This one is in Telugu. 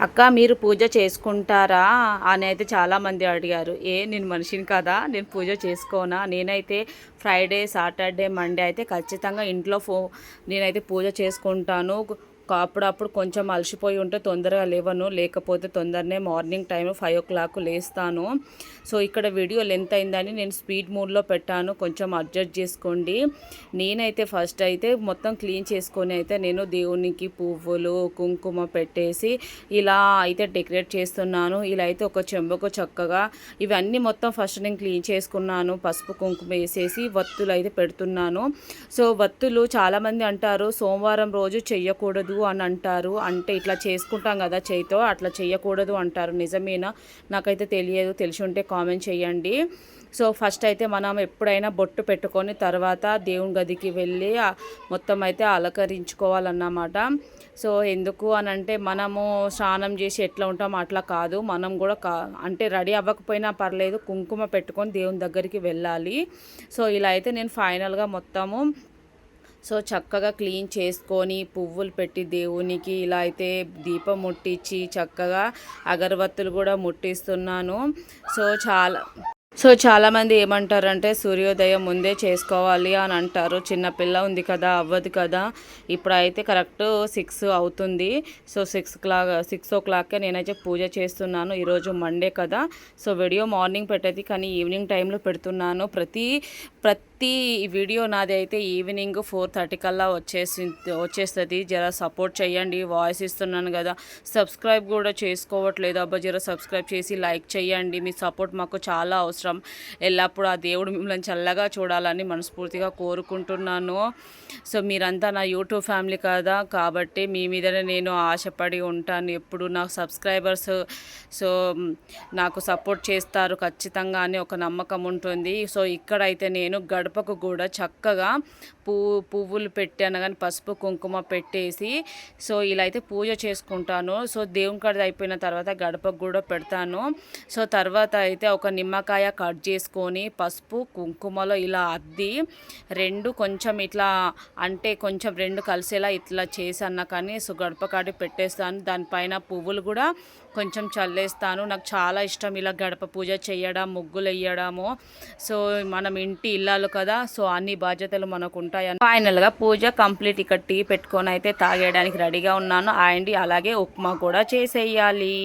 అక్క మీరు పూజ చేసుకుంటారా అని అయితే చాలామంది అడిగారు. నేను మనిషిని కదా, నేను పూజ చేసుకోనా? నేనైతే ఫ్రైడే, సాటర్డే, మండే అయితే ఖచ్చితంగా ఇంట్లో నేనైతే పూజ చేసుకుంటాను. అప్పుడప్పుడు కొంచెం అలసిపోయి ఉంటే తొందరగా లేవను, లేకపోతే తొందరనే మార్నింగ్ టైం 5 o'clock లేస్తాను. సో ఇక్కడ వీడియో లెంత్ అయిందని నేను స్పీడ్ మోడ్లో పెట్టాను, కొంచెం అడ్జస్ట్ చేసుకోండి. నేనైతే ఫస్ట్ అయితే మొత్తం క్లీన్ చేసుకొని అయితే నేను దేవునికి పువ్వులు కుంకుమ పెట్టేసి ఇలా అయితే డెకరేట్ చేస్తున్నాను. ఇలా అయితే ఒక చెంబుకు చక్కగా ఇవన్నీ మొత్తం ఫస్ట్ నేను క్లీన్ చేసుకున్నాను. పసుపు కుంకుమ వేసేసి వత్తులు అయితే పెడుతున్నాను. సో వత్తులు చాలామంది అంటారు సోమవారం రోజు చెయ్యకూడదు అని అంటారు. అంటే ఇట్లా చేసుకుంటాం కదా చేయితో, అట్లా చెయ్యకూడదు అంటారు. నిజమేనా? నాకైతే తెలియదు, తెలిసి ఉంటే కామెంట్ చేయండి. సో ఫస్ట్ అయితే మనం ఎప్పుడైనా బొట్టు పెట్టుకొని తర్వాత దేవుని గదికి వెళ్ళి మొత్తం అయితే అలంకరించుకోవాలన్నమాట. సో ఎందుకు అని అంటే మనము స్నానం చేసి ఎట్లా ఉంటామో అట్లా కాదు, మనం కూడా అంటే రెడీ అవ్వకపోయినా పర్లేదు, కుంకుమ పెట్టుకొని దేవుని దగ్గరికి వెళ్ళాలి. సో ఇలా అయితే నేను ఫైనల్గా మొత్తము సో చక్కగా క్లీన్ చేసుకొని పువ్వులు పెట్టి దేవునికి ఇలా అయితే దీపం ముట్టించి చక్కగా అగరబత్తులు కూడా ముట్టిస్తున్నాను. సో చాలామంది ఏమంటారంటే సూర్యోదయం ముందే చేసుకోవాలి అని అంటారు. చిన్నపిల్ల ఉంది కదా, అవ్వదు కదా. ఇప్పుడైతే కరెక్ట్ 6 అవుతుంది. సో 6 o'clock నేనైతే పూజ చేస్తున్నాను. ఈరోజు మండే కదా, సో వీడియో మార్నింగ్ పెట్టేది కానీ ఈవినింగ్ టైంలో పెడుతున్నాను. ప్రతి వీడియో నాది అయితే ఈవినింగ్ 4:30 కల్లా వచ్చేస్తుంది. జర సపోర్ట్ చేయండి, వాయిస్ ఇస్తున్నాను కదా. సబ్స్క్రైబ్ కూడా చేసుకోవట్లేదు అబ్బా, జర సబ్స్క్రైబ్ చేసి లైక్ చేయండి. మీ సపోర్ట్ మాకు చాలా అవసరం. ఎల్లప్పుడూ ఆ దేవుడు మిమ్మల్ని చల్లగా చూడాలని మనస్ఫూర్తిగా కోరుకుంటున్నాను. సో మీరంతా నా యూట్యూబ్ ఫ్యామిలీ కదా, కాబట్టి మీ మీదనే నేను ఆశపడి ఉంటాను. ఎప్పుడు నాకు సబ్స్క్రైబర్స్ సో నాకు సపోర్ట్ చేస్తారు ఖచ్చితంగా అని ఒక నమ్మకం ఉంటుంది. సో ఇక్కడైతే నేను గడపకు కూడా చక్కగా పువ్వులు పెట్టాను కానీ పసుపు కుంకుమ పెట్టేసి సో ఇలా అయితే పూజ చేసుకుంటాను. సో దేవుని కాడ అయిపోయిన తర్వాత గడపకు కూడా పెడతాను. సో తర్వాత అయితే ఒక నిమ్మకాయ కట్ చేసుకొని పసుపు కుంకుమలో ఇలా అద్ది రెండు కొంచెం ఇట్లా అంటే కొంచెం రెండు కలిసేలా ఇట్లా చేసన్నా కానీ సో గడప కాడి పెట్టేస్తాను. దానిపైన పువ్వులు కూడా కొంచెం చల్లేస్తాను. నాకు చాలా ఇష్టం ఇలా గడప పూజ చేయడం, ముగ్గులు వేయడము. సో మనం ఇంటి ఇల్లాలు కదా, సో అన్ని బాధ్యతలు మనకు ఉంటాయని ఫైనల్గా పూజ కంప్లీట్. ఇక్కడ టీ పెట్టుకొని అయితే తాగేయడానికి రెడీగా ఉన్నాను. అండ్ అలాగే ఉప్మా కూడా చేసేయాలి.